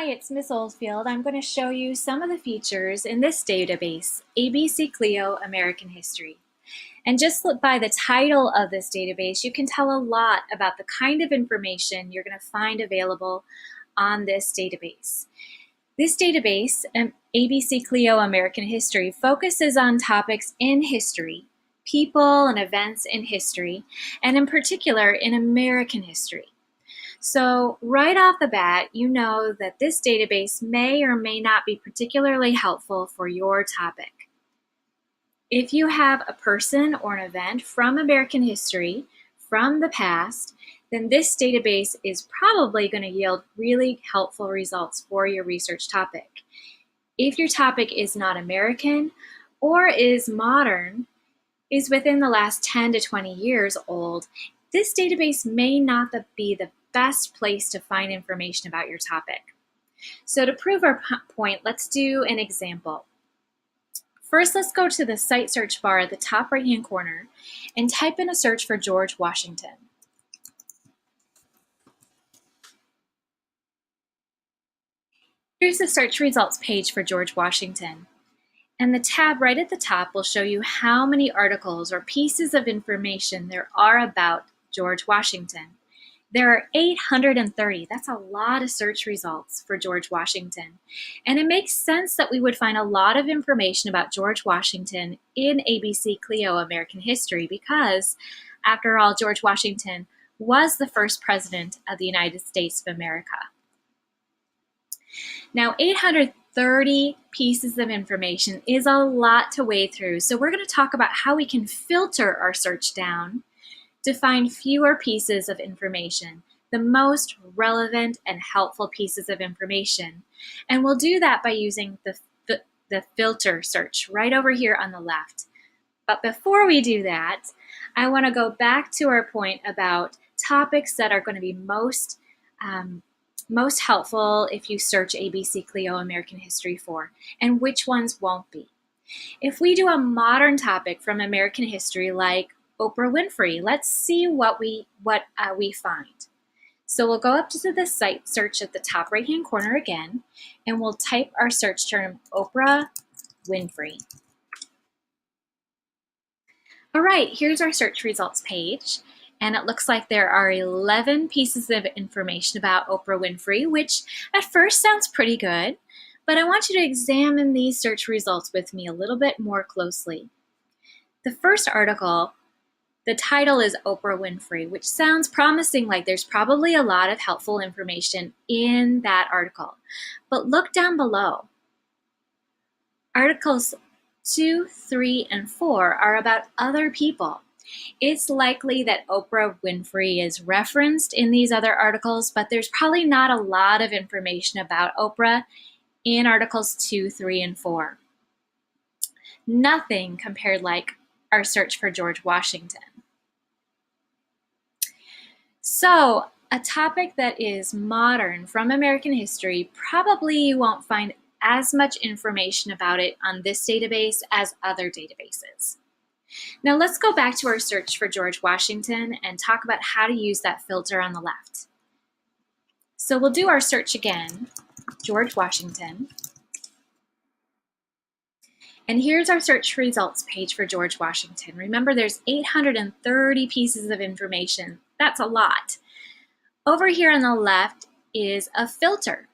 Hi, it's Miss Oldfield. I'm going to show you some of the features in this database, ABC-CLIO American History. And just look by the title of this database, you can tell a lot about the kind of information you're going to find available on this database. This database, ABC-CLIO American History, focuses on topics in history, people and events in history, and in particular in American history. So right off the bat, you know that this database may or may not be particularly helpful for your topic. If you have a person or an event from American history, from the past, then this database is probably going to yield really helpful results for your research topic. If your topic is not American or is modern, is within the last 10 to 20 years old, this database may not be the best place to find information about your topic. So to prove our point, let's do an example. First, let's go to the site search bar at the top right-hand corner and type in a search for George Washington. Here's the search results page for George Washington. And the tab right at the top will show you how many articles or pieces of information there are about George Washington. There are 830. That's a lot of search results for George Washington. And it makes sense that we would find a lot of information about George Washington in ABC-CLIO American History because, after all, George Washington was the first president of the United States of America. Now, 830 pieces of information is a lot to wade through, so we're going to talk about how we can filter our search down to find fewer pieces of information, the most relevant and helpful pieces of information. And we'll do that by using the filter search right over here on the left. But before we do that, I want to go back to our point about topics that are going to be most helpful if you search ABC-CLIO American History for, and which ones won't be. If we do a modern topic from American history like Oprah Winfrey, let's see what we find. So we'll go up to the site search at the top right-hand corner again, and we'll type our search term Oprah Winfrey. All right, here's our search results page, and it looks like there are 11 pieces of information about Oprah Winfrey, which at first sounds pretty good, but I want you to examine these search results with me a little bit more closely. The first article, the title is Oprah Winfrey, which sounds promising, like there's probably a lot of helpful information in that article. But look down below. Articles 2, 3, and 4 are about other people. It's likely that Oprah Winfrey is referenced in these other articles, but there's probably not a lot of information about Oprah in Articles 2, 3, and 4. Nothing compared like our search for George Washington. So, a topic that is modern from American history, probably you won't find as much information about it on this database as other databases. Now let's go back to our search for George Washington and talk about how to use that filter on the left. So we'll do our search again, George Washington. And here's our search results page for George Washington. Remember, there's 830 pieces of information. That's a lot. Over here on the left is a filter.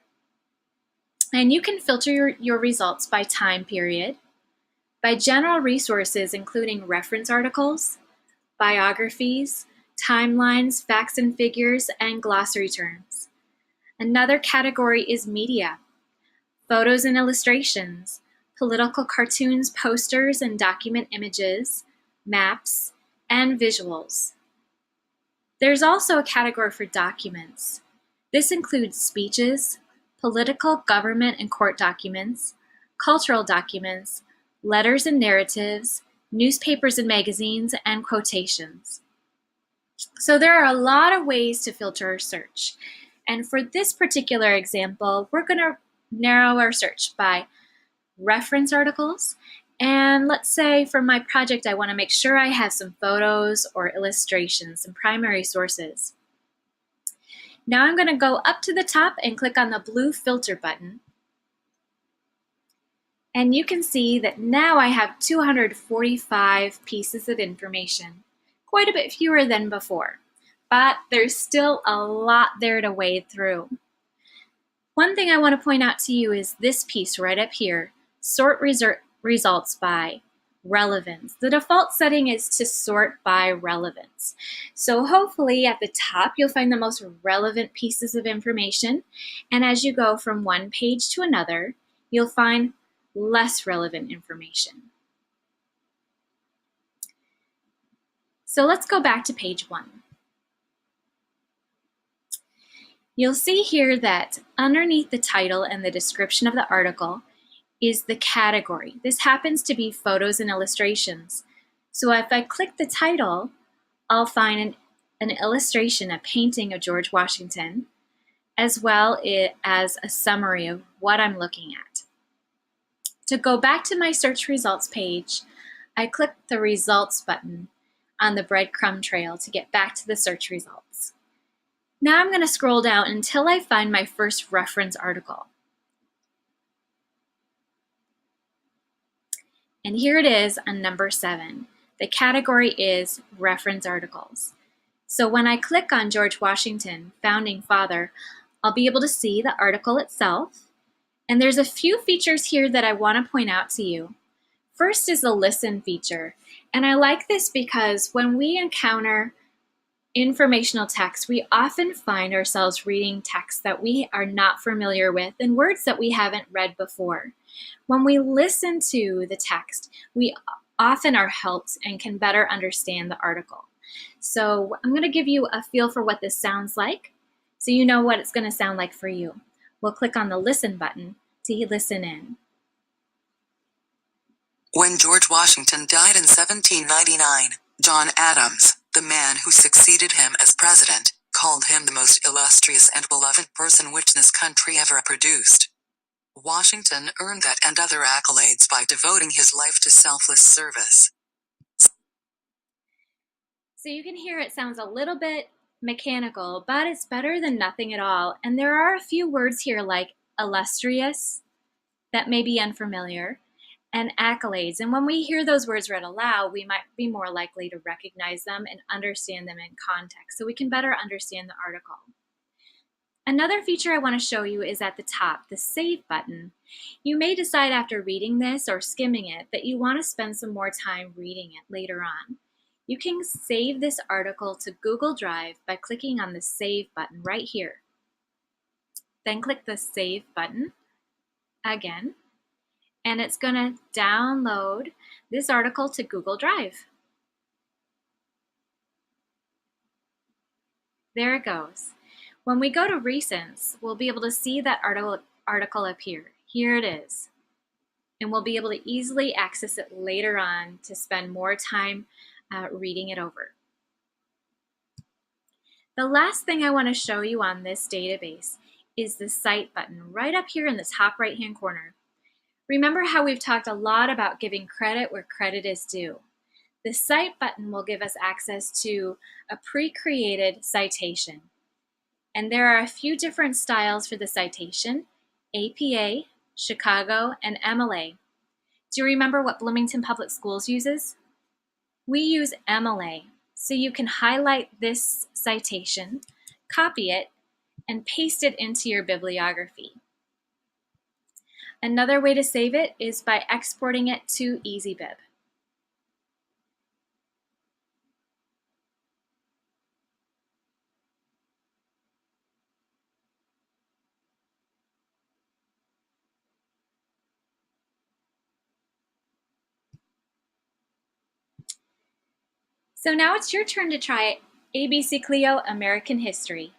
And you can filter your results by time period, by general resources including reference articles, biographies, timelines, facts and figures, and glossary terms. Another category is media, photos and illustrations, political cartoons, posters and document images, maps, and visuals. There's also a category for documents. This includes speeches, political, government, and court documents, cultural documents, letters and narratives, newspapers and magazines, and quotations. So there are a lot of ways to filter our search. And for this particular example, we're going to narrow our search by reference articles. And let's say for my project, I want to make sure I have some photos or illustrations, some primary sources. Now I'm going to go up to the top and click on the blue filter button. And you can see that now I have 245 pieces of information, quite a bit fewer than before, but there's still a lot there to wade through. One thing I want to point out to you is this piece right up here, sort results by relevance. The default setting is to sort by relevance. So hopefully at the top you'll find the most relevant pieces of information, and as you go from one page to another, you'll find less relevant information. So let's go back to page 1. You'll see here that underneath the title and the description of the article is the category. This happens to be photos and illustrations. So if I click the title, I'll find an illustration, a painting of George Washington, as well as a summary of what I'm looking at. To go back to my search results page, I click the results button on the breadcrumb trail to get back to the search results. Now I'm going to scroll down until I find my first reference article. And here it is on number 7. The category is reference articles. So when I click on George Washington, Founding Father, I'll be able to see the article itself. And there's a few features here that I want to point out to you. First is the listen feature. And I like this because when we encounter informational text, we often find ourselves reading text that we are not familiar with and words that we haven't read before. When we listen to the text, we often are helped and can better understand the article. So I'm going to give you a feel for what this sounds like so you know what it's going to sound like for you. We'll click on the listen button to listen in. When George Washington died in 1799, John Adams, the man who succeeded him as president, called him the most illustrious and beloved person which this country ever produced. Washington earned that and other accolades by devoting his life to selfless service. So you can hear it sounds a little bit mechanical, but it's better than nothing at all. And there are a few words here like illustrious that may be unfamiliar, and accolades. And when we hear those words read aloud, we might be more likely to recognize them and understand them in context, so we can better understand the article. Another feature I want to show you is at the top, the Save button. You may decide after reading this or skimming it that you want to spend some more time reading it later on. You can save this article to Google Drive by clicking on the Save button right here. Then click the Save button again, and it's going to download this article to Google Drive. There it goes. When we go to Recents, we'll be able to see that article appear. Here it is. And we'll be able to easily access it later on to spend more time reading it over. The last thing I want to show you on this database is the Cite button right up here in the top right-hand corner. Remember how we've talked a lot about giving credit where credit is due. The Cite button will give us access to a pre-created citation. And there are a few different styles for the citation: APA, Chicago, and MLA. Do you remember what Bloomington Public Schools uses? We use MLA, so you can highlight this citation, copy it, and paste it into your bibliography. Another way to save it is by exporting it to EasyBib. So now it's your turn to try ABC-CLIO American History.